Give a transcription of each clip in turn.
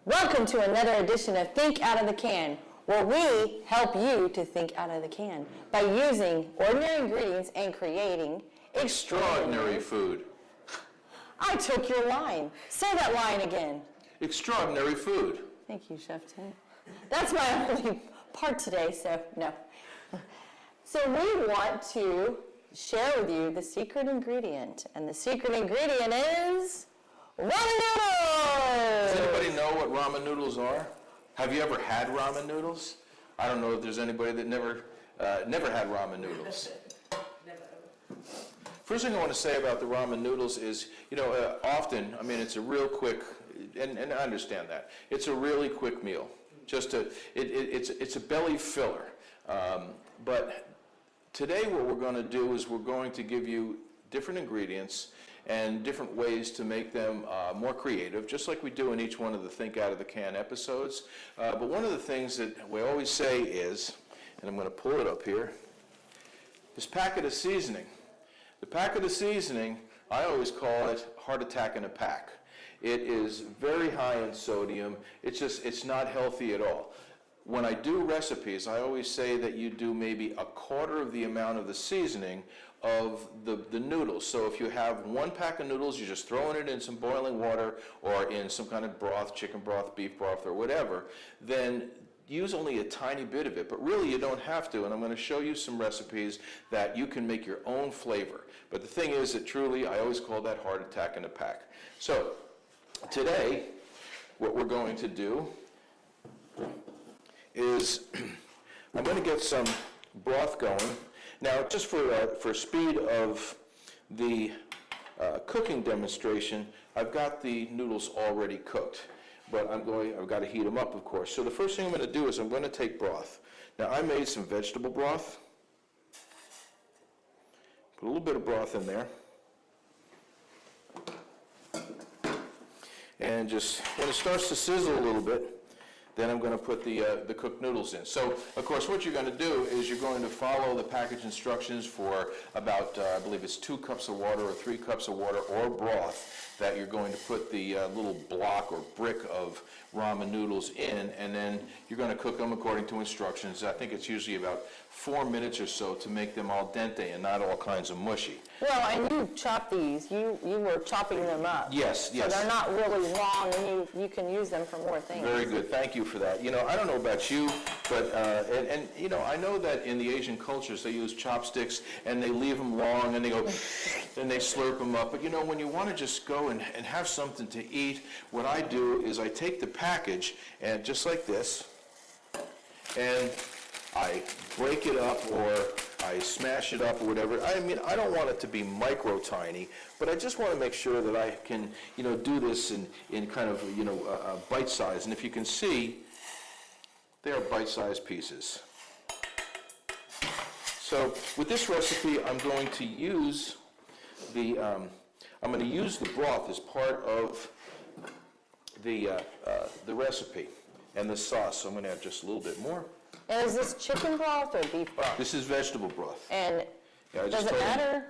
Welcome to another edition of Think Out of the Can, where we help you to think out of the can by using ordinary ingredients and creating Extraordinary food. I took your line. Say that line again. Extraordinary food. Thank you, Chef Tim. That's my only part today, so no. So we want to share with you the secret ingredient, and the secret ingredient is ramen noodles! Does anybody know what ramen noodles are? Have you ever had ramen noodles? I don't know if there's anybody that never had ramen noodles. First thing I want to say about the ramen noodles is, often, it's a real quick, and I understand that, it's a really quick meal. It's a belly filler. But today what we're going to do is we're going to give you different ingredients and different ways to make them more creative, just like we do in each one of the Think Out of the Can episodes. But one of the things that we always say is, and I'm going to pull it up here, is packet of seasoning. The packet of seasoning, I always call it heart attack in a pack. It is very high in sodium. It's not healthy at all. When I do recipes, I always say that you do maybe a quarter of the amount of the seasoning of the noodles. So if you have one pack of noodles, you're just throwing it in some boiling water or in some kind of broth, chicken broth, beef broth, or whatever, then use only a tiny bit of it. But really, you don't have to, and I'm going to show you some recipes that you can make your own flavor. But the thing is that truly, I always call that heart attack in a pack. So today, what we're going to do is I'm going to get some broth going. Now, just for speed of the cooking demonstration, I've got the noodles already cooked, but I've got to heat them up, of course. So the first thing I'm going to do is I'm going to take broth. Now, I made some vegetable broth. Put a little bit of broth in there. And just when it starts to sizzle a little bit, then I'm going to put the cooked noodles in. So, of course, what you're going to do is you're going to follow the package instructions for about, I believe it's 2 cups of water or 3 cups of water or broth that you're going to put the little block or brick of ramen noodles in, and then you're going to cook them according to instructions. I think it's usually about 4 minutes or so to make them al dente and not all kinds of mushy. Well, and you chop these. You were chopping them up. Yes, yes. So they're not really long, and you can use them for more things. Very good. Thank you for that. I don't know about you, but, I know that in the Asian cultures they use chopsticks and they leave them long and they go, and they slurp them up. But, when you want to just go and have something to eat, what I do is I take the package and just like this, and I break it up or I smash it up or whatever. I don't want it to be micro tiny, but I just want to make sure that I can, do this in kind of, bite size. And if you can see, they are bite-sized pieces. So with this recipe, I'm going to use the broth as part of the recipe and the sauce. So I'm going to add just a little bit more. And is this chicken broth or beef broth? This is vegetable broth. And does it matter?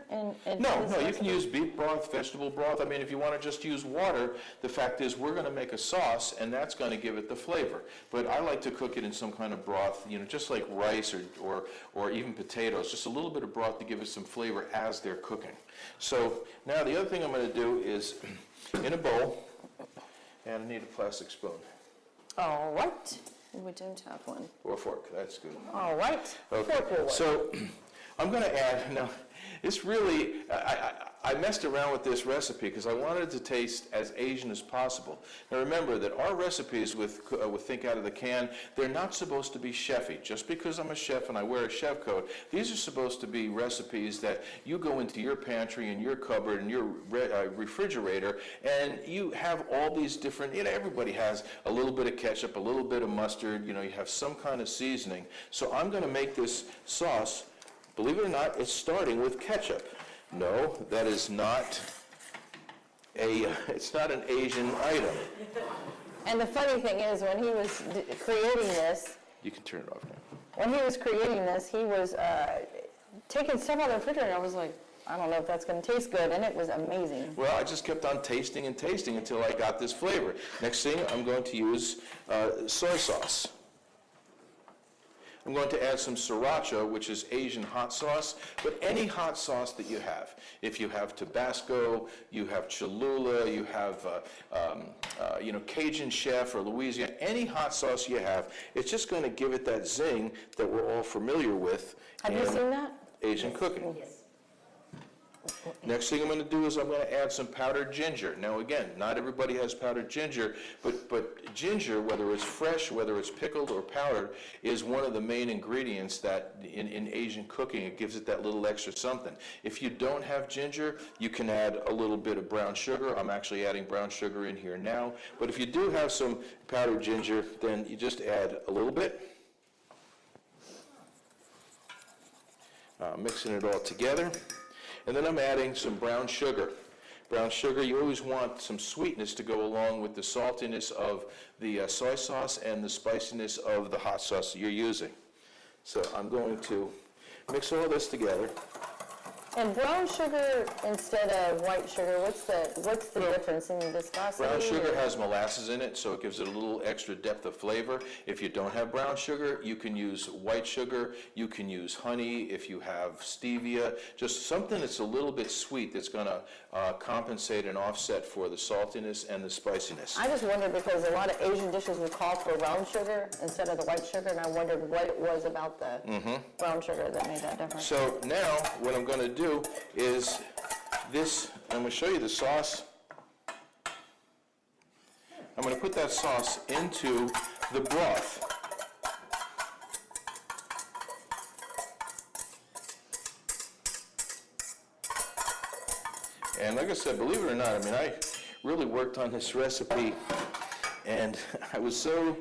No, you can use beef broth, vegetable broth. If you want to just use water, the fact is we're going to make a sauce, and that's going to give it the flavor. But I like to cook it in some kind of broth, just like rice or even potatoes, just a little bit of broth to give it some flavor as they're cooking. So now the other thing I'm going to do is, in a bowl, and I need a plastic spoon. All right. We don't have one. Or a fork, that's good. All right. Okay. Fork will work. So I'm going to add, now, it's really, I messed around with this recipe because I wanted it to taste as Asian as possible. Now remember that our recipes with Think Out of the Can, they're not supposed to be chefy. Just because I'm a chef and I wear a chef coat, these are supposed to be recipes that you go into your pantry and your cupboard and your refrigerator, and you have all these different, everybody has a little bit of ketchup, a little bit of mustard, you have some kind of seasoning. So I'm going to make this sauce. Believe it or not, it's starting with ketchup. No, that is not it's not an Asian item. And the funny thing is, when he was creating this... You can turn it off now. When he was creating this, he was taking stuff out of the refrigerator, and I was like, I don't know if that's going to taste good, and it was amazing. Well, I just kept on tasting and tasting until I got this flavor. Next thing, I'm going to use soy sauce. I'm going to add some sriracha, which is Asian hot sauce, but any hot sauce that you have. If you have Tabasco, you have Cholula, you have Cajun Chef or Louisiana, any hot sauce you have, it's just going to give it that zing that we're all familiar with. Have you seen that? Asian cooking. Yes. Next thing I'm going to do is I'm going to add some powdered ginger. Now again, not everybody has powdered ginger, but ginger, whether it's fresh, whether it's pickled or powdered, is one of the main ingredients that in Asian cooking, it gives it that little extra something. If you don't have ginger, you can add a little bit of brown sugar. I'm actually adding brown sugar in here now. But if you do have some powdered ginger, then you just add a little bit. Mixing it all together. And then I'm adding some brown sugar. Brown sugar, you always want some sweetness to go along with the saltiness of the soy sauce and the spiciness of the hot sauce that you're using. So I'm going to mix all this together. And brown sugar instead of white sugar, what's the difference in viscosity? Brown sugar has molasses in it, so it gives it a little extra depth of flavor. If you don't have brown sugar, you can use white sugar, you can use honey, if you have stevia, just something that's a little bit sweet that's going to compensate and offset for the saltiness and the spiciness. I just wondered because a lot of Asian dishes would call for brown sugar instead of the white sugar, and I wondered what it was about the brown sugar that made that difference. So now, what I'm going to do is this, I'm going to show you the sauce. I'm going to put that sauce into the broth. And like I said, believe it or not, I mean, I really worked on this recipe, and I was so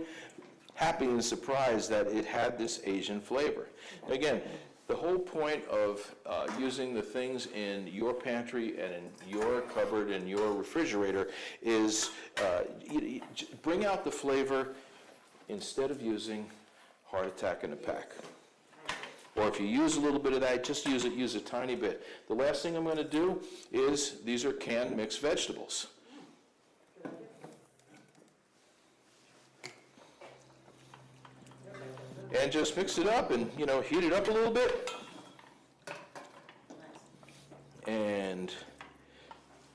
happy and surprised that it had this Asian flavor. Again, the whole point of using the things in your pantry and in your cupboard and your refrigerator is bring out the flavor instead of using Heart Attack in a Pack. Or if you use a little bit of that, just use a tiny bit. The last thing I'm going to do is, these are canned mixed vegetables. And just mix it up and, heat it up a little bit. And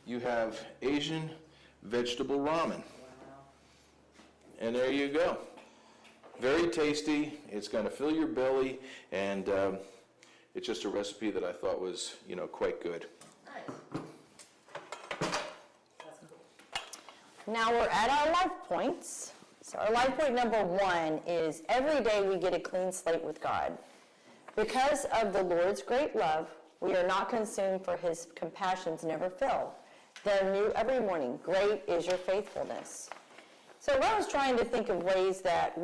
you have Asian vegetable ramen. And there you go. Very tasty. It's going to fill your belly, and it's just a recipe that I thought was, quite good. Nice. That's cool. Now we're at our life points. So our life point number 1 is every day we get a clean slate with God. Because of the Lord's great love, we are not consumed, for his compassions never fail. They're new every morning. Great is your faithfulness. So I was trying to think of ways that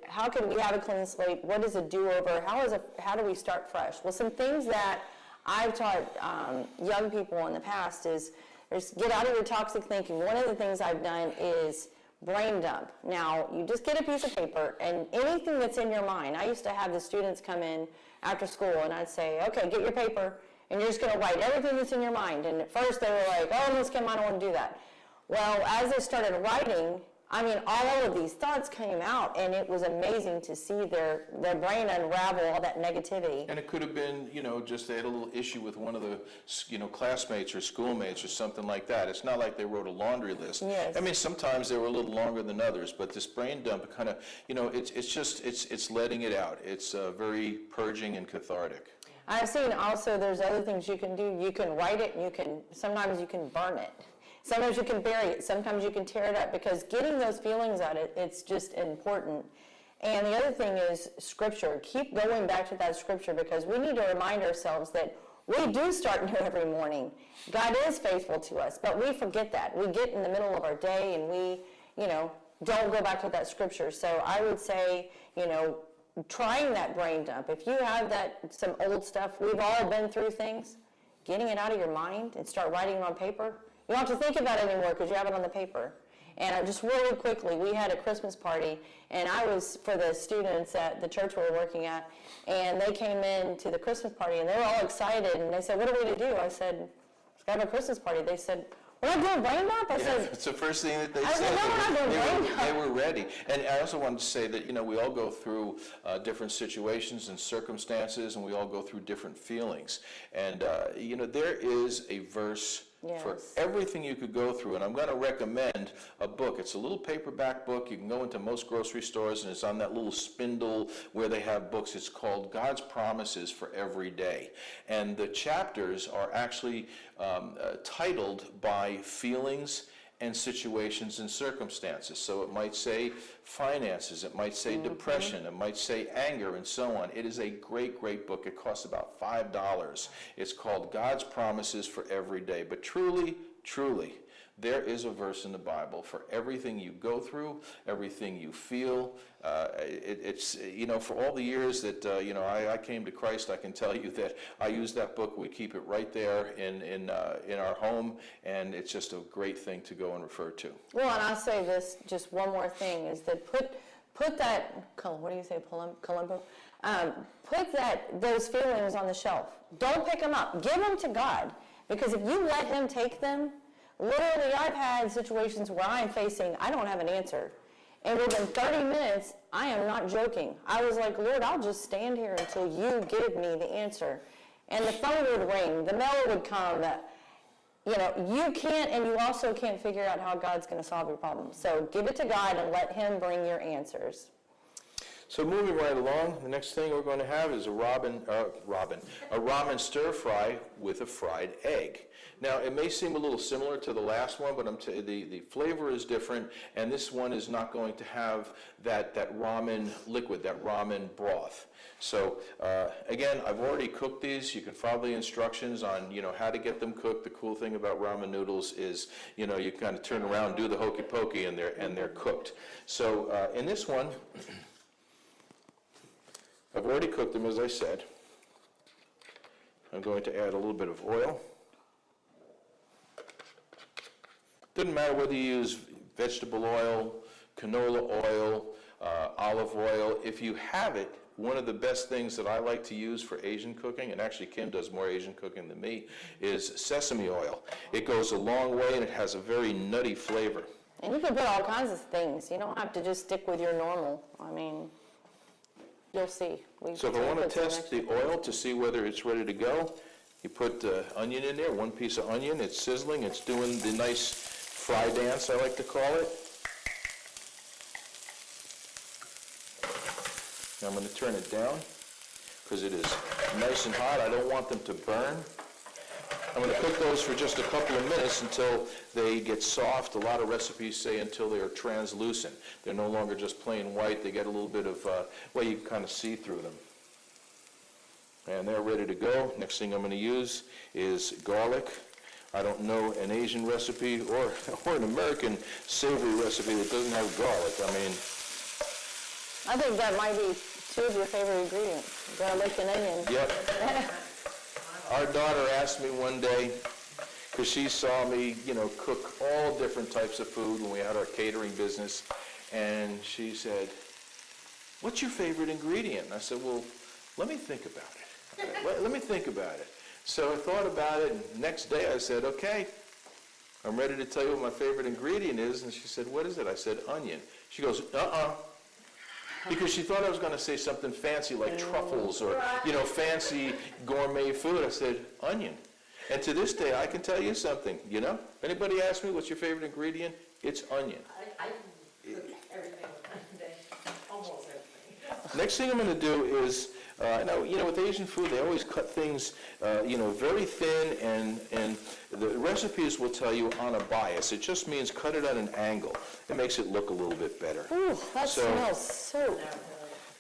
how can we have a clean slate? What is a do-over? How do we start fresh? Well, some things that I've taught young people in the past is get out of your toxic thinking. One of the things I've done is brain dump. Now, you just get a piece of paper, and anything that's in your mind. I used to have the students come in after school, and I'd say, okay, get your paper, and you're just going to write everything that's in your mind. And at first, they were like, oh, Ms. Kim, I don't want to do that. Well, as I started writing, all of these thoughts came out, and it was amazing to see their brain unravel all that negativity. And it could have been, just they had a little issue with one of the, classmates or schoolmates or something like that. It's not like they wrote a laundry list. Yes. Sometimes they were a little longer than others, but this brain dump kind of, it's letting it out. It's very purging and cathartic. I've seen also there's other things you can do. You can write it, and sometimes you can burn it. Sometimes you can bury it. Sometimes you can tear it up, because getting those feelings out, it's just important. And the other thing is Scripture. Keep going back to that Scripture, because we need to remind ourselves that we do start new every morning. God is faithful to us, but we forget that. We get in the middle of our day and we, don't go back to that Scripture. So I would say, trying that brain dump. If you have some old stuff, we've all been through things, getting it out of your mind and start writing it on paper. You don't have to think about it anymore because you have it on the paper. And just really quickly, we had a Christmas party, and I was for the students at the church we were working at, and they came in to the Christmas party, and they were all excited, and they said, "What are we to do?" I said, "Let's have a Christmas party." They said, "We're not doing brain dump?" I said, It's the first thing that they I said. said, "No, we're not doing brain dump." They were ready. And I also wanted to say that, we all go through different situations and circumstances, and we all go through different feelings. And, there is a verse for Yes. everything you could go through. And I'm going to recommend a book. It's a little paperback book. You can go into most grocery stores, and it's on that little spindle where they have books. It's called God's Promises for Every Day. And the chapters are actually titled by feelings and situations and circumstances. So it might say finances, it might say depression, it might say anger, and so on. It is a great, great book. It costs about $5. It's called God's Promises for Every Day. But truly, truly, there is a verse in the Bible for everything you go through, everything you feel. For all the years that, I came to Christ, I can tell you that I use that book. We keep it right there in our home, and it's just a great thing to go and refer to. Well, and I'll say this, just one more thing, is that put that, what do you say, Columbo? Put those feelings on the shelf. Don't pick them up. Give them to God. Because if you let Him take them, literally I've had situations where I don't have an answer. And within 30 minutes, I am not joking. I was like, "Lord, I'll just stand here until you give me the answer." And the phone would ring, the mail would come, you can't, and you also can't figure out how God's going to solve your problem. So give it to God and let Him bring your answers. So moving right along, the next thing we're going to have is a ramen stir fry with a fried egg. Now, it may seem a little similar to the last one, but the flavor is different, and this one is not going to have that ramen liquid, that ramen broth. So, again, I've already cooked these. You can follow the instructions on, how to get them cooked. The cool thing about ramen noodles is, you kind of turn around, do the hokey pokey, and they're cooked. So, in this one, I've already cooked them, as I said. I'm going to add a little bit of oil. Doesn't matter whether you use vegetable oil, canola oil, olive oil. If you have it, one of the best things that I like to use for Asian cooking, and actually Kim does more Asian cooking than me, is sesame oil. It goes a long way, and it has a very nutty flavor. And you can put all kinds of things. You don't have to just stick with your normal. You'll see. So if I want to test the oil to see whether it's ready to go, you put onion in there, one piece of onion. It's sizzling. It's doing the nice fry dance, I like to call it. Now I'm going to turn it down because it is nice and hot. I don't want them to burn. I'm going to cook those for just a couple of minutes until they get soft. A lot of recipes say until they are translucent. They're no longer just plain white. They get a little bit of, you can kind of see through them. And they're ready to go. Next thing I'm going to use is garlic. I don't know an Asian recipe or an American savory recipe that doesn't have garlic. I think that might be two of your favorite ingredients, garlic and onion. Yep. Our daughter asked me one day, because she saw me, cook all different types of food when we had our catering business, and she said, "What's your favorite ingredient?" And I said, "Well, let me think about it. Let me think about it." So I thought about it, and the next day I said, "Okay, I'm ready to tell you what my favorite ingredient is." And she said, "What is it?" I said, "Onion." She goes, because she thought I was going to say something fancy like truffles or, fancy gourmet food. I said, onion. And to this day, I can tell you something, If anybody asks me what's your favorite ingredient, it's onion. I can cook everything with onion, almost everything. Next thing I'm going to do is, with Asian food, they always cut things, very thin, and the recipes will tell you on a bias. It just means cut it at an angle. It makes it look a little bit better. Ooh, that smells so,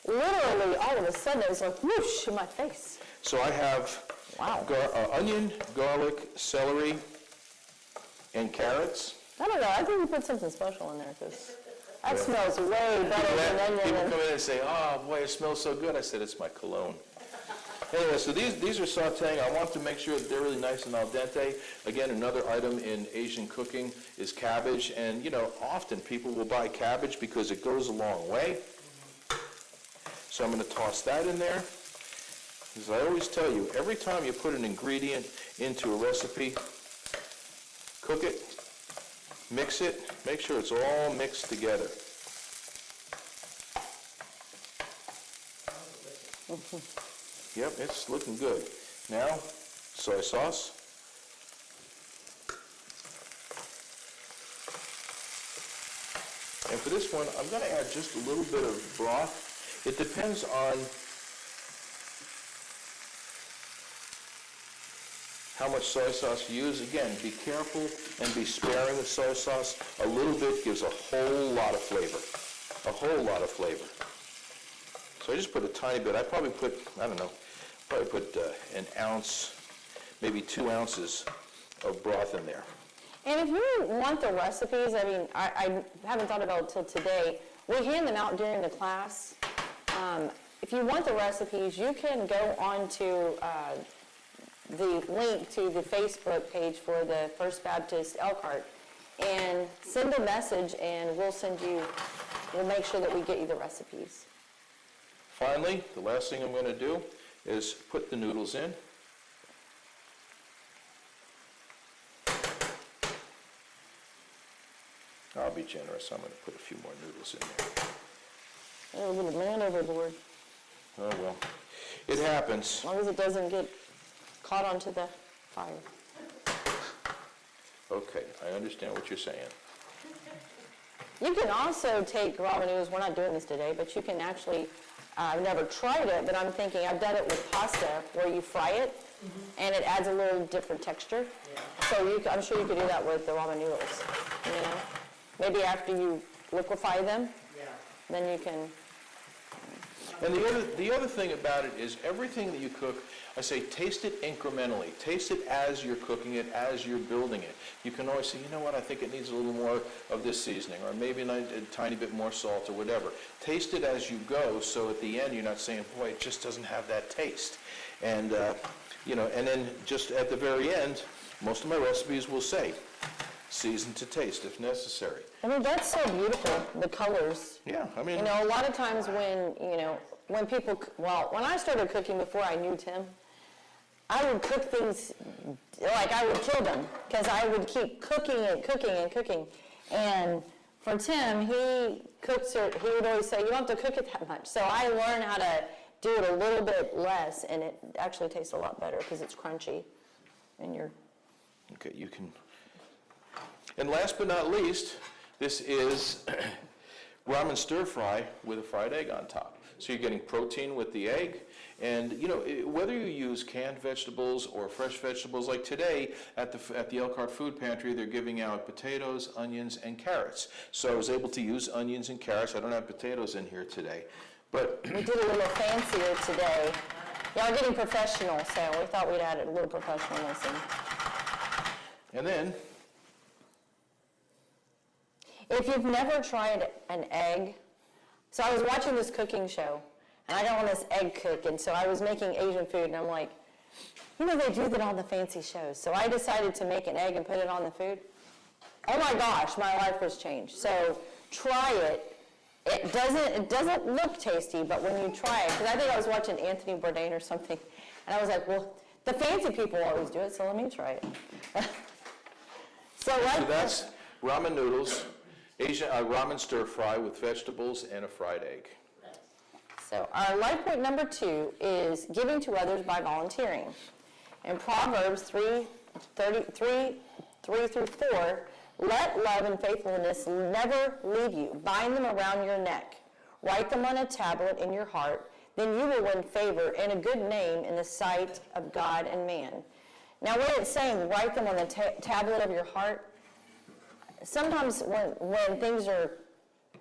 literally, all of a sudden, it was like whoosh in my face. So I have onion, garlic, celery, and carrots. I don't know, I think you put something special in there, because that smells way better than onion. People come in and say, "Oh, boy, it smells so good." I said, "It's my cologne." Anyway, so these are sauteing. I want to make sure that they're really nice and al dente. Again, another item in Asian cooking is cabbage. And, you know, often people will buy cabbage because it goes a long way. So I'm going to toss that in there. As I always tell you, every time you put an ingredient into a recipe, cook it, mix it, make sure it's all mixed together. Yep, it's looking good. Now, soy sauce. And for this one, I'm going to add just a little bit of broth. It depends on how much soy sauce you use. Again, be careful and be sparing with soy sauce. A little bit gives a whole lot of flavor. A whole lot of flavor. So I just put a tiny bit. I probably put, I don't know, probably put an ounce, maybe 2 ounces of broth in there. And if you want the recipes, I mean, I haven't thought about it till today. We hand them out during the class. If you want the recipes, you can go on to the link to the Facebook page for the First Baptist Elkhart and send a message, and we'll make sure that we get you the recipes. Finally, the last thing I'm going to do is put the noodles in. I'll be generous. I'm going to put a few more noodles in there. A little man overboard, Oh, well, it happens. as long as it doesn't get caught onto the fire. Okay, I understand what you're saying. You can also take ramen noodles. We're not doing this today, but you can actually, I've never tried it, but I'm thinking I've done it with pasta where you fry it and it adds a little different texture. So I'm sure you could do that with the ramen noodles, you know? Maybe after you liquefy them, then you can. And the other thing about it is everything that you cook, I say taste it incrementally. Taste it as you're cooking it, as you're building it. You can always say, you know what, I think it needs a little more of this seasoning, or maybe a tiny bit more salt or whatever. Taste it as you go, so at the end you're not saying, boy, it just doesn't have that taste. And, you know, and then just at the very end, most of my recipes will say, season to taste if necessary. I mean, that's so beautiful, the colors. Yeah, I mean, You know, a lot of times when people, well, when I started cooking before I knew Tim, I would cook things, like I would kill them, because I would keep cooking and cooking and cooking. And for Tim, he would always say, you don't have to cook it that much. So I learned how to do it a little bit less, and it actually tastes a lot better because it's crunchy. And okay, you can. And last but not least, this is ramen stir fry with a fried egg on top. So you're getting protein with the egg. And, you know, whether you use canned vegetables or fresh vegetables, like today at the Elkhart Food Pantry, they're giving out potatoes, onions, and carrots. So I was able to use onions and carrots. I don't have potatoes in here today. But we did a little fancier today. Yeah, we're getting professional, so we thought we'd add a little professionalism. And then, if you've never tried an egg, so I was watching this cooking show, and I got on this egg cook, and so I was making Asian food, and I'm like, you know, they do that on the fancy shows. So I decided to make an egg and put it on the food. Oh my gosh, my life was changed. So try it. It doesn't look tasty, but when you try it, because I think I was watching Anthony Bourdain or something, and I was like, well, the fancy people always do it, so let me try it. so that's ramen noodles, Asian ramen stir fry with vegetables and a fried egg. So our life point number 2 is giving to others by volunteering. In Proverbs 3:3 through 4, let love and faithfulness never leave you. Bind them around your neck. Write them on a tablet in your heart. Then you will win favor and a good name in the sight of God and man. Now when it's saying write them on the tablet of your heart, sometimes when things are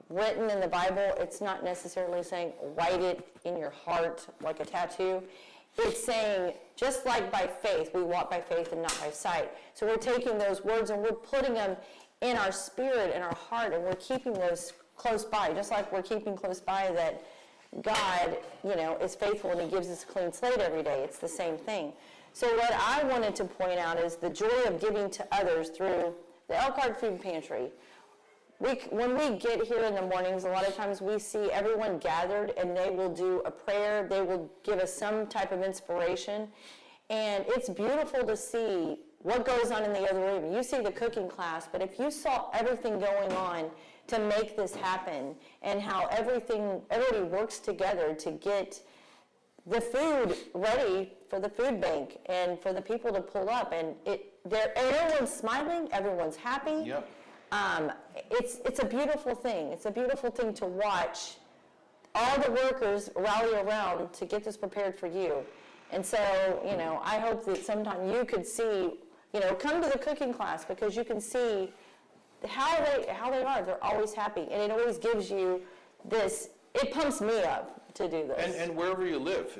written in the Bible, it's not necessarily saying write it in your heart like a tattoo. It's saying, just like by faith, we walk by faith and not by sight. So we're taking those words and we're putting them in our spirit and our heart, and we're keeping those close by, just like we're keeping close by that, God, is faithful and he gives us a clean slate every day. It's the same thing. So what I wanted to point out is the joy of giving to others through the Elkhart Food Pantry. When we get here in the mornings, a lot of times we see everyone gathered and they will do a prayer. They will give us some type of inspiration. And it's beautiful to see what goes on in the other room. You see the cooking class, but if you saw everything going on to make this happen and how everybody works together to get the food ready for the food bank and for the people to pull up, and everyone's smiling, everyone's happy. Yep. It's a beautiful thing. It's a beautiful thing to watch all the workers rally around to get this prepared for you. And so, I hope that sometime you could see, come to the cooking class because you can see how they are. They're always happy, and it always gives you this. It pumps me up to do this. And wherever you live,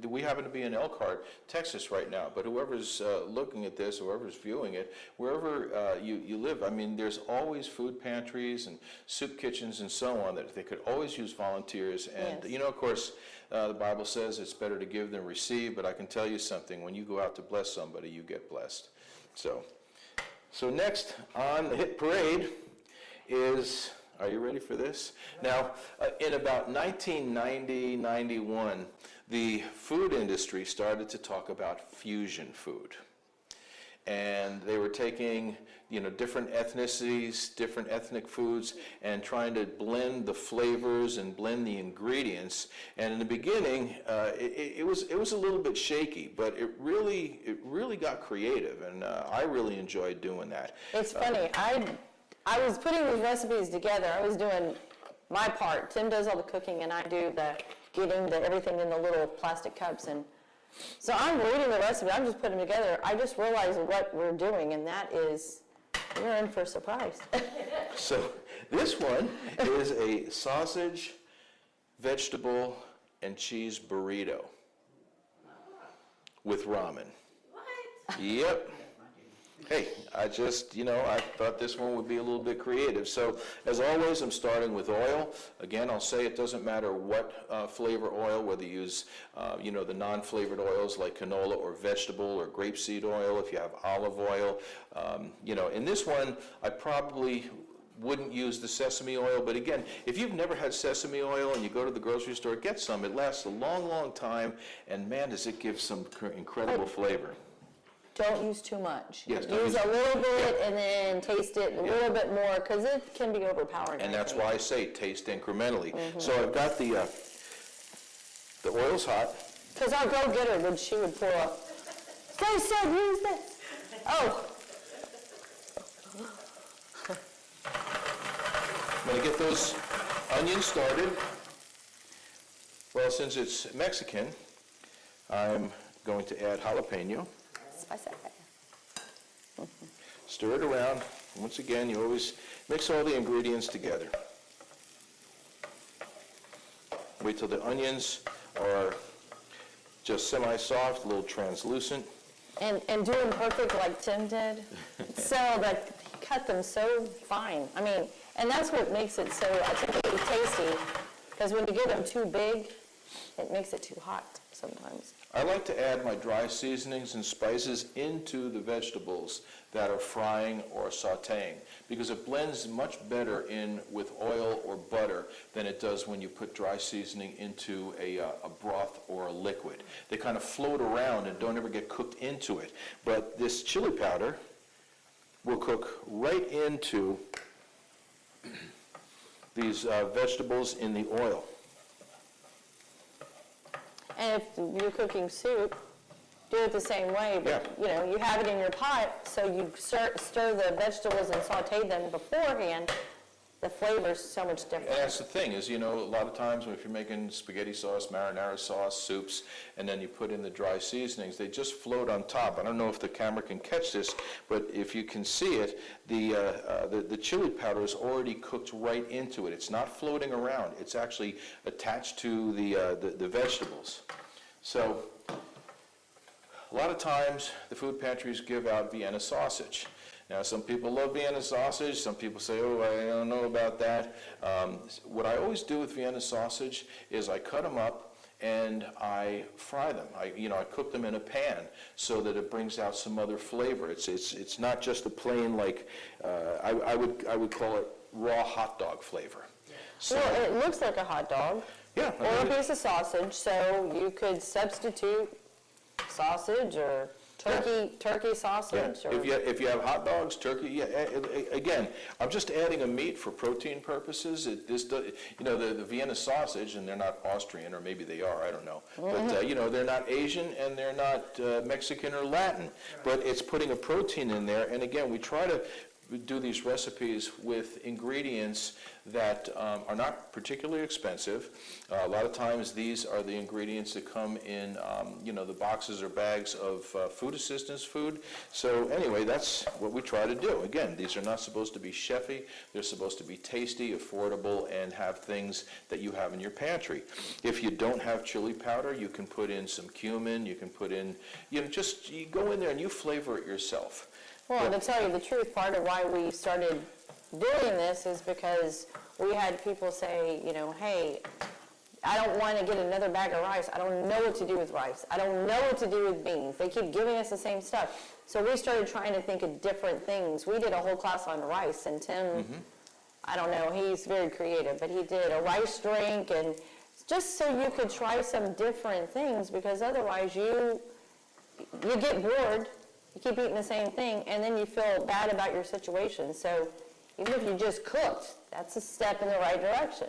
we happen to be in Elkhart, Texas right now, but whoever's looking at this, whoever's viewing it, wherever you live, I mean, there's always food pantries and soup kitchens and so on that they could always use volunteers. And, Yes. Of course, the Bible says it's better to give than receive, but I can tell you something, when you go out to bless somebody, you get blessed. So next on the hit parade is... Are you ready for this? Now, in about 1990, 91, the food industry started to talk about fusion food. And they were taking, different ethnicities, different ethnic foods, and trying to blend the flavors and blend the ingredients. And in the beginning, it was a little bit shaky, but it really got creative, and I really enjoyed doing that. It's funny. I was putting these recipes together. I was doing my part. Tim does all the cooking, and I do getting everything in the little plastic cups. And so I'm reading the recipe. I'm just putting them together. I just realized what we're doing, and that is, you're in for a surprise. So this one is a sausage, vegetable, and cheese burrito with ramen. What? Yep. Hey, I thought this one would be a little bit creative. So, as always, I'm starting with oil. Again, I'll say it doesn't matter what flavor oil, whether you use, the non-flavored oils like canola or vegetable or grapeseed oil, if you have olive oil. In this one, I probably wouldn't use the sesame oil, but again, if you've never had sesame oil and you go to the grocery store, get some. It lasts a long, long time, and man, does it give some incredible flavor. Don't use too much. Yes, don't use use- a little bit and then taste it a little bit more because it can be overpowering. And I that's think. why I say taste incrementally. So I've got the oil's hot. Because our go-getter, she would pour up, they said use this. Oh, I'm going to get those onions started. Well, since it's Mexican, I'm going to add jalapeno. spicy. Stir it around. Once again, you always mix all the ingredients together. Wait till the onions are just semi-soft, a little translucent. And do them perfect like Tim did. So that he cut them so fine. I mean, and that's what makes it so tasty. Because when you get them too big, it makes it too hot sometimes. I like to add my dry seasonings and spices into the vegetables that are frying or sautéing because it blends much better in with oil or butter than it does when you put dry seasoning into a broth or a liquid. They kind of float around and don't ever get cooked into it. But this chili powder will cook right into these vegetables in the oil. And if you're cooking soup, do it the same way. But, you have it in your pot, so you stir the vegetables and saute them beforehand. The flavor's so much different. And that's the thing is, a lot of times if you're making spaghetti sauce, marinara sauce, soups, and then you put in the dry seasonings, they just float on top. I don't know if the camera can catch this, but if you can see it, the chili powder is already cooked right into it. It's not floating around. It's actually attached to the vegetables. So a lot of times the food pantries give out Vienna sausage. Now, some people love Vienna sausage, some people say, oh, I don't know about that. What I always do with Vienna sausage is I cut them up and I fry them. I cook them in a pan so that it brings out some other flavor. It's not just a plain, like, I would call it raw hot dog flavor. So, Well, it looks like a hot dog yeah. I or a mean, piece of sausage, so you could substitute sausage or turkey yeah, sausage. Or, if you have hot dogs, turkey, yeah, again, I'm just adding a meat for protein purposes. The Vienna sausage, and they're not Austrian, or maybe they are, I don't know. But, they're not Asian and they're not Mexican or Latin. But it's putting a protein in there, and again, we try to do these recipes with ingredients that are not particularly expensive. A lot of times these are the ingredients that come in the boxes or bags of food assistance food. So anyway, that's what we try to do. Again, these are not supposed to be chefy. They're supposed to be tasty, affordable, and have things that you have in your pantry. If you don't have chili powder, you can put in some cumin. You can put in, you go in there and you flavor it yourself. Well, to tell you the truth, part of why we started doing this is because we had people say, hey, I don't want to get another bag of rice. I don't know what to do with rice. I don't know what to do with beans. They keep giving us the same stuff. So we started trying to think of different things. We did a whole class on rice, and Tim, I don't know, he's very creative, but he did a rice drink, and just so you could try some different things, because otherwise you get bored. You keep eating the same thing, and then you feel bad about your situation. So even if you just cooked, that's a step in the right direction.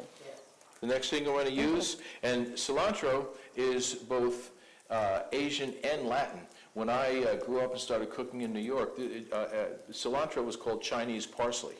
The next thing I want to use, and cilantro is both Asian and Latin. When I grew up and started cooking in New York, cilantro was called Chinese parsley.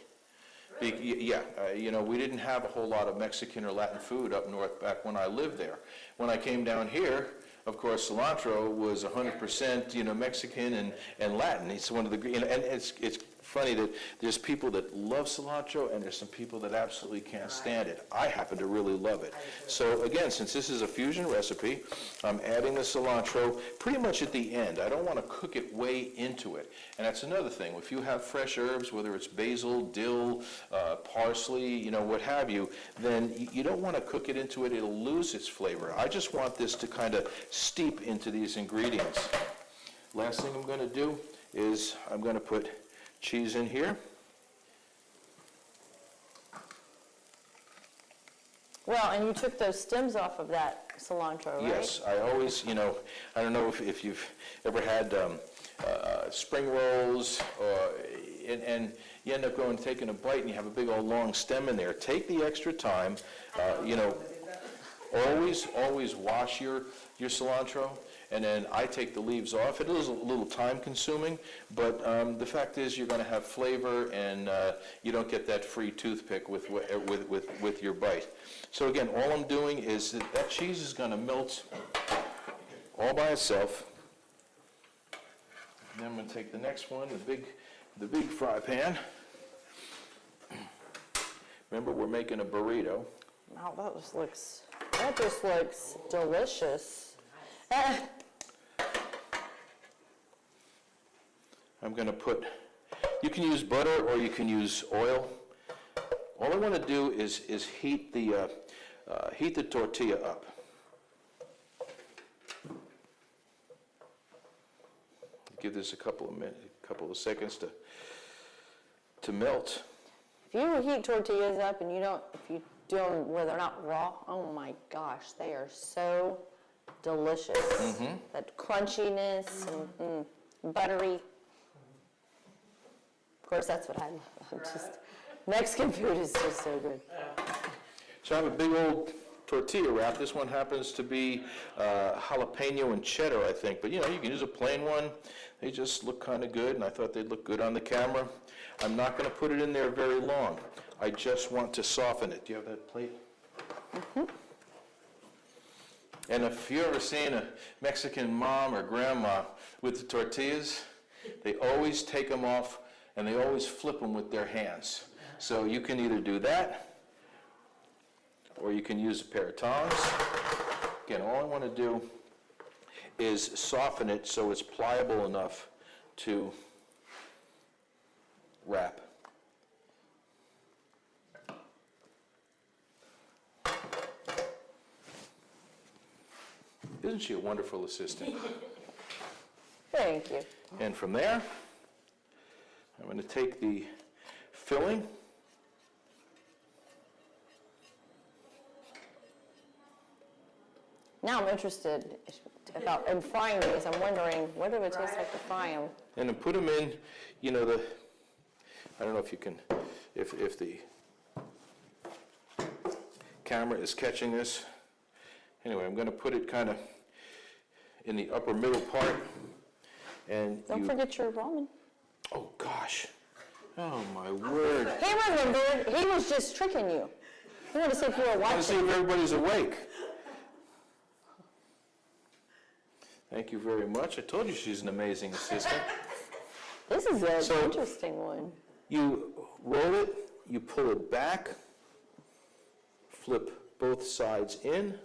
We didn't have a whole lot of Mexican or Latin food up north back when I lived there. When I came down here, of course, cilantro was 100%, Mexican and Latin. It's one of the, and it's funny that there's people that love cilantro and there's some people that absolutely can't stand it. I happen to really love it. So again, since this is a fusion recipe, I'm adding the cilantro pretty much at the end. I don't want to cook it way into it. And that's another thing. If you have fresh herbs, whether it's basil, dill, parsley, what have you, then you don't want to cook it into it. It'll lose its flavor. I just want this to kind of steep into these ingredients. Last thing I'm going to do is I'm going to put cheese in here. Well, and you took those stems off of that cilantro, right? Yes, I always, I don't know if you've ever had spring rolls, and you end up going taking a bite and you have a big old long stem in there. Take the extra time, always wash your cilantro. And then I take the leaves off. It is a little time consuming, but the fact is you're going to have flavor, and you don't get that free toothpick with your bite. So again, all I'm doing is that cheese is going to melt all by itself. And then I'm going to take the next one, the big fry pan. Remember, we're making a burrito. Wow, that just looks delicious. I'm going to you can use butter or you can use oil. All I want to do is heat the tortilla up. Give this a couple of seconds to melt. If you heat tortillas up and if you do them where they're not raw, oh my gosh, they are so delicious. That crunchiness and buttery. Of course, that's what I love. Mexican food is just so good. So I have a big old tortilla wrap. This one happens to be jalapeno and cheddar, I think. But you can use a plain one. They just look kind of good, and I thought they'd look good on the camera. I'm not going to put it in there very long. I just want to soften it. Do you have that plate? And if you've ever seen a Mexican mom or grandma with the tortillas, they always take them off and they always flip them with their hands. So you can either do that, or you can use a pair of tongs. Again, all I want to do is soften it so it's pliable enough to wrap. Isn't she a wonderful assistant? Thank you. And from there, I'm going to take the filling. Now I'm interested in frying these. I'm wondering, what do it taste like to fry them? And then put them in, you know, I don't know if you can, if the camera is catching this. Anyway, I'm going to put it kind of in the upper middle part. And Don't forget your ramen. oh gosh, oh my word. He remembered. He was just tricking you. He wanted to see if you were I want to see watching. if everybody's awake. Thank you very much. I told you she's an amazing assistant. This is an So- interesting one. You roll it, you pull it back, flip both sides in.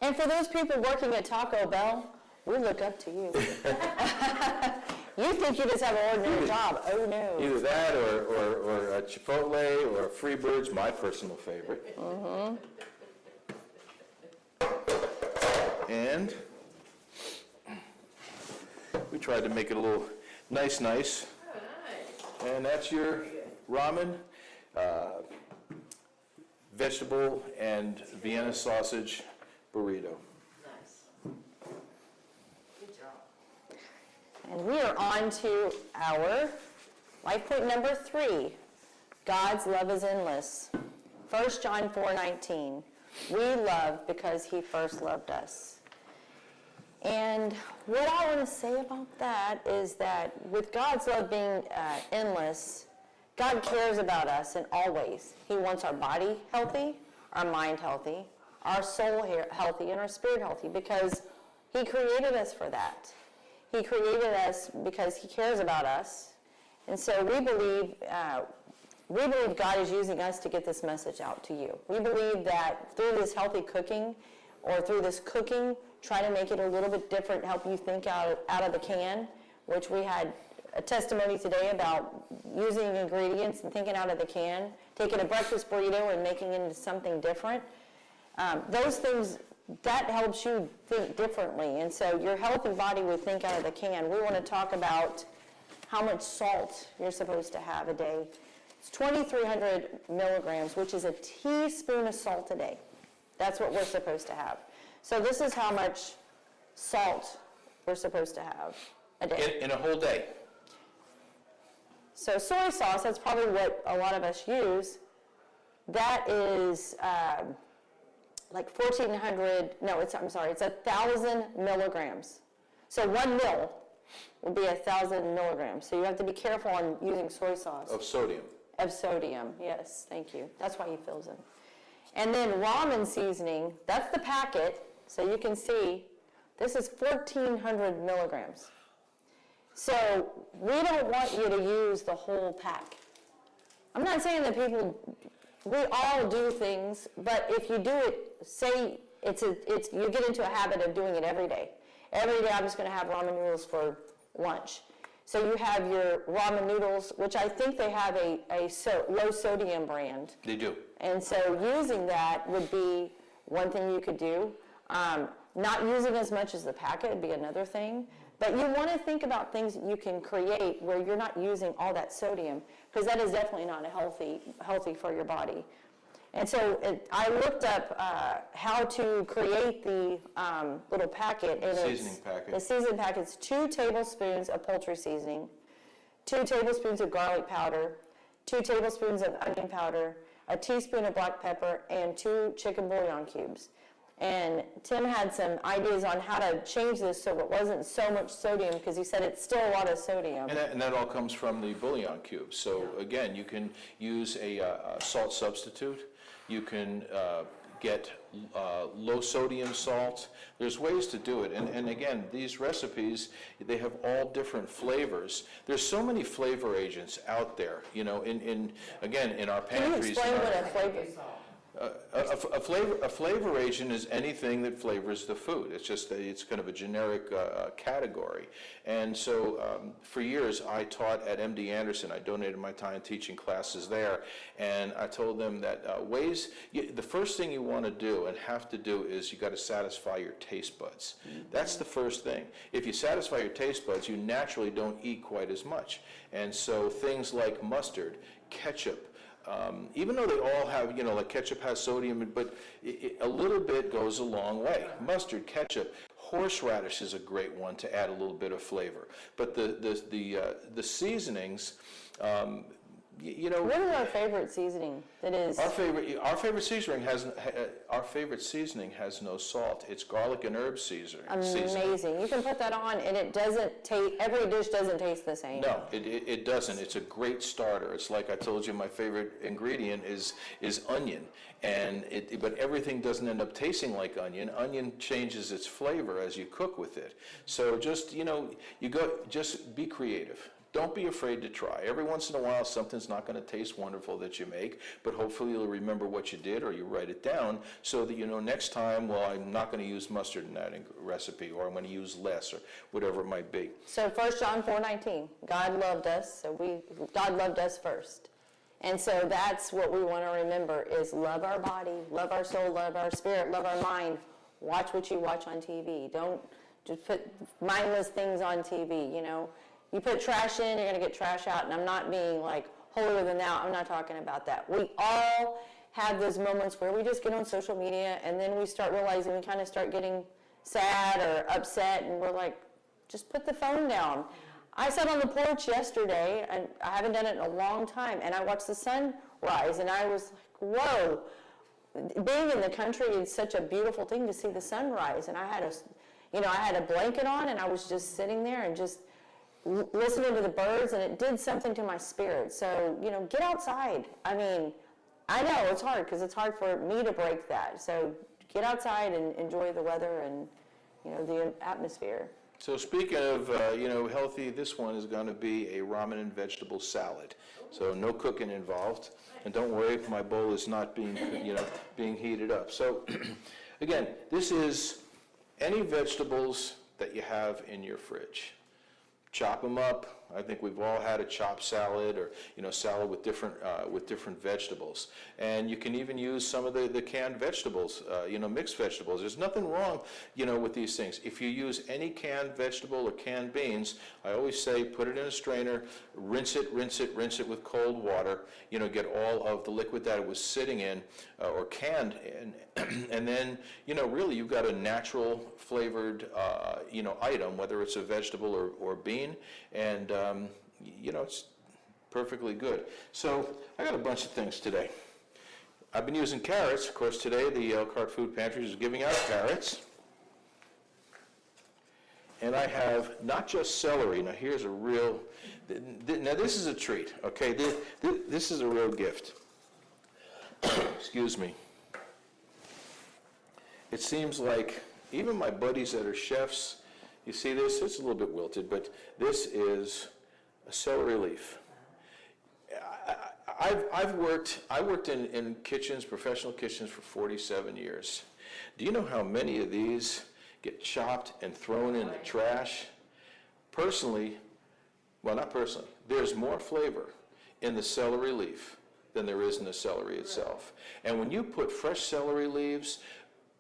And for those people working at Taco Bell, we look up to you. You think you just have an ordinary job. Oh, no. Either that or a Chipotle or Freebirds, my personal favorite. And we tried to make it a little nice. Oh, nice. And that's your ramen, vegetable and Vienna sausage burrito. Nice. Good job. And we are on to our life point number 3. God's love is endless. 1 John 4:19. We love because he first loved us. And what I want to say about that is that with God's love being endless, God cares about us in all ways. He wants our body healthy, our mind healthy, our soul healthy, and our spirit healthy because he created us for that. He created us because he cares about us. And so we believe God is using us to get this message out to you. We believe that through this healthy cooking or through this cooking, try to make it a little bit different, help you think out of the can, which we had a testimony today about using ingredients and thinking out of the can, taking a breakfast burrito and making it into something different. Those things, that helps you think differently. And so your healthy body would think out of the can. We want to talk about how much salt you're supposed to have a day. It's 2,300 milligrams, which is a teaspoon of salt a day. That's what we're supposed to have. So this is how much salt we're supposed to have a day. In a whole day. So soy sauce, that's probably what a lot of us use. That is like 1,400, no, it's 1,000 milligrams. So 1 mil would be 1,000 milligrams. So you have to be careful on using soy sauce. Of sodium. Of sodium, yes, thank you. That's why he fills them. And then ramen seasoning, that's the packet, so you can see, this is 1,400 milligrams. So we don't want you to use the whole pack. I'm not saying that we all do things, but if you do it, say you get into a habit of doing it every day. Every day I'm just going to have ramen noodles for lunch. So you have your ramen noodles, which I think they have a low sodium brand. They do. And so using that would be one thing you could do. Not using as much as the packet would be another thing. But you want to think about things that you can create where you're not using all that sodium, because that is definitely not healthy for your body. And so I looked up how to create the little packet. And Seasoning packet. The seasoning packet's 2 tablespoons of poultry seasoning, 2 tablespoons of garlic powder, 2 tablespoons of onion powder, a teaspoon of black pepper, and 2 chicken bouillon cubes. And Tim had some ideas on how to change this so it wasn't so much sodium, because he said it's still a lot of sodium. And that all comes from the bouillon cubes. So again, you can use a salt substitute. You can get low sodium salt. There's ways to do it. And again, these recipes, they have all different flavors. There's so many flavor agents out there, you know, in our Can you pantries. explain what a flavor? A flavor agent is anything that flavors the food. It's just it's kind of a generic category. And so for years I taught at MD Anderson. I donated my time teaching classes there, and I told them that the first thing you want to do and have to do is you got to satisfy your taste buds. That's the first thing. If you satisfy your taste buds, you naturally don't eat quite as much. And so things like mustard, ketchup, even though they all have, like ketchup has sodium, but a little bit goes a long way. Mustard, ketchup, horseradish is a great one to add a little bit of flavor. But the seasonings, What is our favorite seasoning that is? Our favorite seasoning has no salt. It's garlic and herb seasoning. Amazing. You can put that on and it doesn't taste, every dish doesn't taste the same. No, it doesn't. It's a great starter. It's like I told you, my favorite ingredient is onion, but everything doesn't end up tasting like onion. Onion changes its flavor as you cook with it. So just just be creative. Don't be afraid to try. Every once in a while, something's not going to taste wonderful that you make, but hopefully you'll remember what you did or you write it down so that you know next time, well, I'm not going to use mustard in that recipe, or I'm going to use less, or whatever it might be. So 1 John 4:19, God loved us, God loved us first. And so that's what we want to remember is love our body, love our soul, love our spirit, love our mind. Watch what you watch on TV. Don't just put mindless things on TV, You put trash in, you're going to get trash out. And I'm not being like holier than thou. I'm not talking about that. We all have those moments where we just get on social media and then we start realizing we kind of start getting sad or upset and we're like, just put the phone down. I sat on the porch yesterday, and I haven't done it in a long time, and I watched the sun rise, and I was like, whoa. Being in the country is such a beautiful thing to see the sun rise, and I had a blanket on, and I was just sitting there and just listening to the birds, and it did something to my spirit. So, get outside. I mean, I know it's hard because it's hard for me to break that. So get outside and enjoy the weather and, the atmosphere. So speaking of, healthy, this one is going to be a ramen and vegetable salad. So no cooking involved. And don't worry, my bowl is not being heated up. So again, this is any vegetables that you have in your fridge. Chop them up. I think we've all had a chopped salad or salad with different vegetables. And you can even use some of the canned vegetables, mixed vegetables. There's nothing wrong, with these things. If you use any canned vegetable or canned beans, I always say put it in a strainer, rinse it with cold water. Get all of the liquid that it was sitting in or canned in, and then really you've got a natural flavored item, whether it's a vegetable or bean, and it's perfectly good. So I got a bunch of things today. I've been using carrots. Of course, today the Elkhart Food Pantry is giving out carrots. And I have not just celery. Now here's a real, now this is a treat, okay? This is a real gift. Excuse me. It seems like even my buddies that are chefs, you see this? It's a little bit wilted, but this is a celery leaf. I worked in kitchens, professional kitchens, for 47 years. Do you know how many of these get chopped and thrown in the trash? Personally, well, not personally, there's more flavor in the celery leaf than there is in the celery itself. And when you put fresh celery leaves,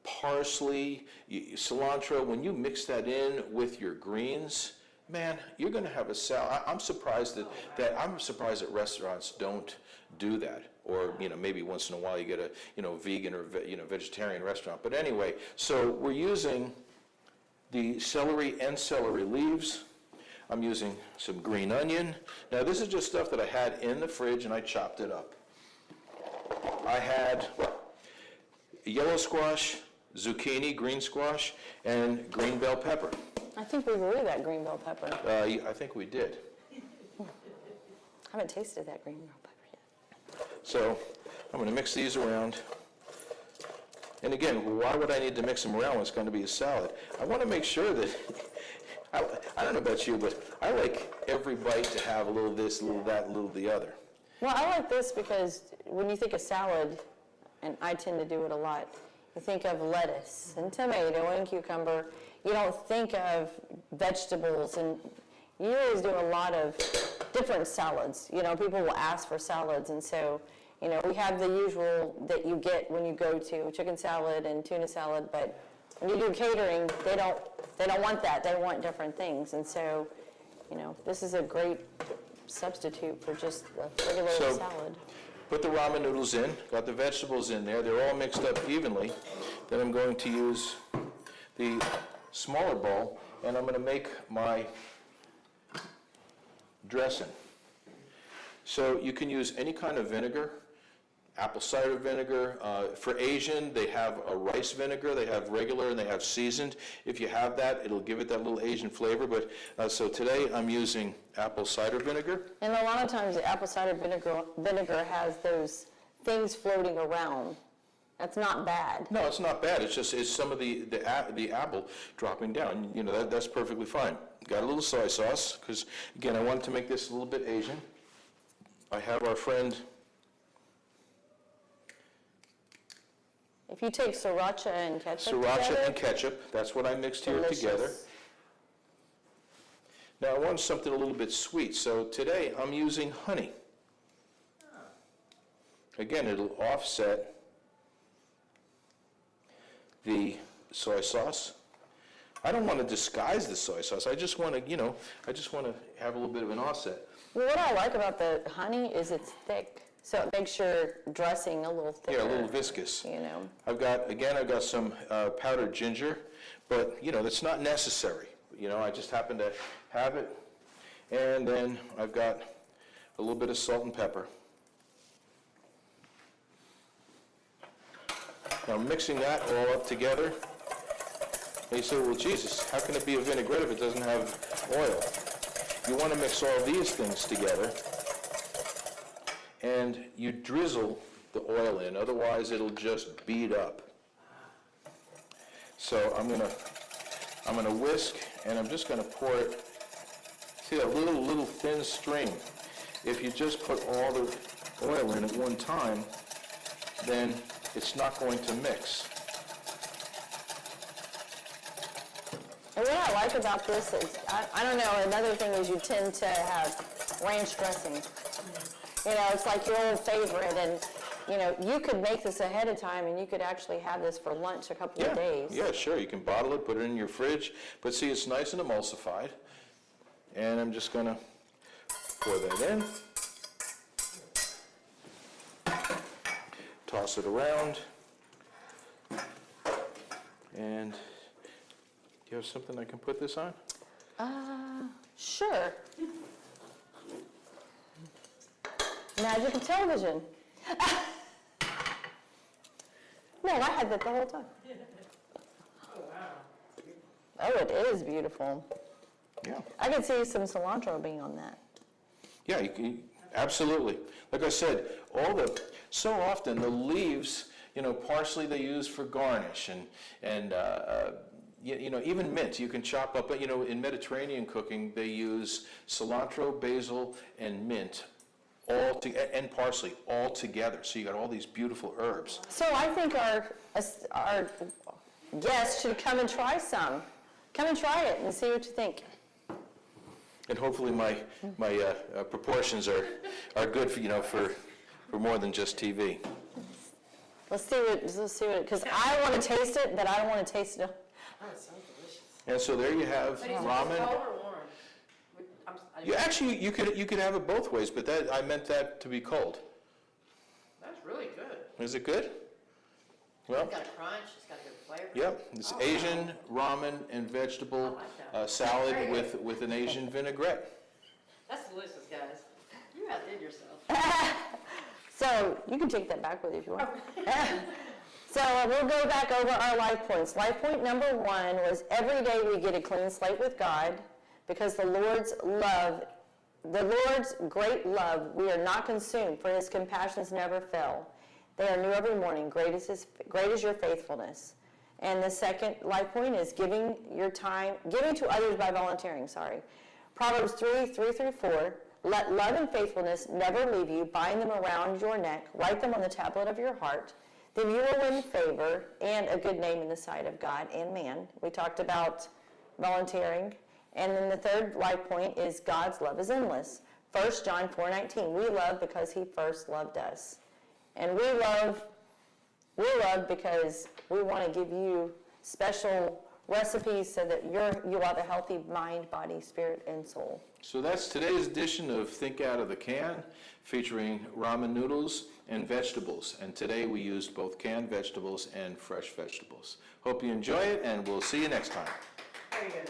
parsley, cilantro, when you mix that in with your greens, man, you're going to have a salad. I'm surprised that restaurants don't do that. Or maybe once in a while you get a vegan or vegetarian restaurant. But anyway, so we're using the celery and celery leaves. I'm using some green onion. Now this is just stuff that I had in the fridge and I chopped it up. I had yellow squash, zucchini, green squash, and green bell pepper. I think we grew that green bell pepper. I think we did. I haven't tasted that green bell pepper yet. So I'm going to mix these around. And again, why would I need to mix them around when it's going to be a salad? I want to make sure that, I don't know about you, but I like every bite to have a little this, a little that, a little the other. Well, I like this because when you think of salad, and I tend to do it a lot. You think of lettuce and tomato and cucumber. You don't think of vegetables, and you always do a lot of different salads. You know, people will ask for salads, and so, you know, we have the usual that you get when you go to chicken salad and tuna salad, but when you do catering, they don't want that. They want different things, and so, you know, this is a great substitute for just a regular So- salad. Put the ramen noodles in, got the vegetables in there, they're all mixed up evenly. Then I'm going to use the smaller bowl, and I'm going to make my dressing. So you can use any kind of vinegar, apple cider vinegar. For Asian, they have a rice vinegar, they have regular and they have seasoned. If you have that, it'll give it that little Asian flavor. But so today I'm using apple cider vinegar. And a lot of times the apple cider vinegar has those things floating around. That's not bad. No, it's not bad. It's some of the apple dropping down. You know, that's perfectly fine. Got a little soy sauce because again I wanted to make this a little bit Asian. I have our friend. If you take sriracha and ketchup Sriracha together, and ketchup, that's what I mixed here delicious. together. Now I want something a little bit sweet, so today I'm using honey. Again, it'll offset the soy sauce. I don't want to disguise the soy sauce. I just want to, you know, have a little bit of an offset. Well, what I like about the honey is it's thick, so it makes your dressing a little thicker. Yeah, a little viscous. You know. I've got some powdered ginger, but, you know, that's not necessary. You know, I just happen to have it. And then I've got a little bit of salt and pepper. Now mixing that all up together. And you say, well, Jesus, how can it be a vinaigrette if it doesn't have oil? You want to mix all these things together, and you drizzle the oil in, otherwise it'll just bead up. So I'm gonna whisk, and I'm just gonna pour it. See that little thin stream? If you just put all the oil in at one time, then it's not going to mix. And what I like about this is, I don't know, another thing is you tend to have ranch dressing. You know, it's like your old favorite, and, you know, you could make this ahead of time, and you could actually have this for lunch a couple of days. Yeah, sure, you can bottle it, put it in your fridge, but see, it's nice and emulsified. And I'm just gonna pour that in. Toss it around. And do you have something I can put this on? Sure. Magic of television. No, I had that the whole time. Oh, it is beautiful. Yeah. I could see some cilantro being on that. Yeah, absolutely. Like I said, so often the leaves, you know, parsley they use for garnish, and you know, even mint you can chop up. But you know, in Mediterranean cooking, they use cilantro, basil, and mint, and parsley all together. So you got all these beautiful herbs. So I think our guests should come and try some. Come and try it and see what you think. And hopefully my proportions are good for, you know, for more than just TV. Let's see what, because I want to taste it, but I don't want to taste it. Oh, it sounds delicious. And so there you have But is it ramen. cold or warm? You actually you could have it both ways, but that I meant that to be cold. That's really good. Is it good? Well, It's got a crunch, it's got a good flavor. yep. It's Asian ramen and vegetable I like that. salad with an Asian vinaigrette. That's delicious, guys. You outdid yourself. So you can take that back with you if you want. So we'll go back over our life points. Life point number 1 was every day we get a clean slate with God, because the Lord's great love, we are not consumed, for his compassions never fail. They are new every morning. Great is your faithfulness. And the second life point is giving to others by volunteering, Proverbs 3:3-4, let love and faithfulness never leave you. Bind them around your neck. Write them on the tablet of your heart. then you will win favor and a good name in the sight of God and man. We talked about volunteering. And then the third life point is God's love is endless. 1 John 4:19, we love because he first loved us. And we love because we want to give you special recipes so that you have a healthy mind, body, spirit, and soul. So that's today's edition of Think Out of the Can, featuring ramen noodles and vegetables. And today we used both canned vegetables and fresh vegetables. Hope you enjoy it, and we'll see you next time. Very good.